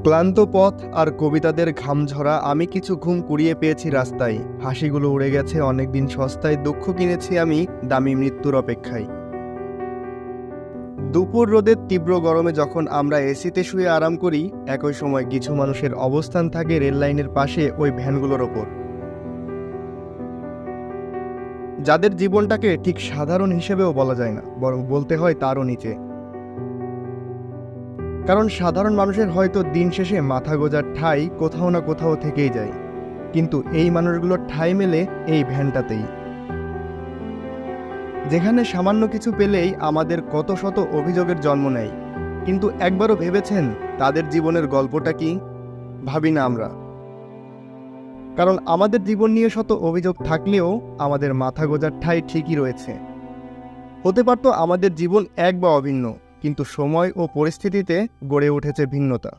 ক্লান্ত পথ আর কবিতাদের ঘামঝরা আমি কিছু ঘুম কুড়িয়ে পেয়েছি রাস্তায়। হাসিগুলো উড়ে গেছে অনেকদিন সস্তায়, দুঃখ কিনেছি আমি দামি মৃত্যুর অপেক্ষায়। দুপুর রোদের তীব্র গরমে যখন আমরা এসিতে শুয়ে আরাম করি, একই সময় কিছু মানুষের অবস্থান থাকে রেল লাইনের পাশে ওই ভ্যানগুলোর ওপর, যাদের জীবনটাকে ঠিক সাধারণ হিসেবেও বলা যায় না, বরং বলতে হয় তারও নিচে। কারণ সাধারণ মানুষের হয়তো দিন শেষে মাথা গোঁজার ঠাঁই কোথাও না কোথাও থেকেই যায়, কিন্তু এই মানুষগুলোর ঠাঁই মেলে এই ভ্যানটাতেই, যেখানে সামান্য কিছু পেলেই আমাদের কত শত অভিযোগের জন্ম নেয়। কিন্তু একবারও ভেবেছেন তাদের জীবনের গল্পটা কি? ভাবি না আমরা। কারণ আমাদের জীবন নিয়ে শত অভিযোগ থাকলেও আমাদের মাথা গোঁজার ঠাঁই ঠিকই রয়েছে। হতে পারতো আমাদের জীবন এক বা অভিন্ন, কিন্তু সময় ও পরিস্থিতিতে গড়ে উঠেছে ভিন্নতা।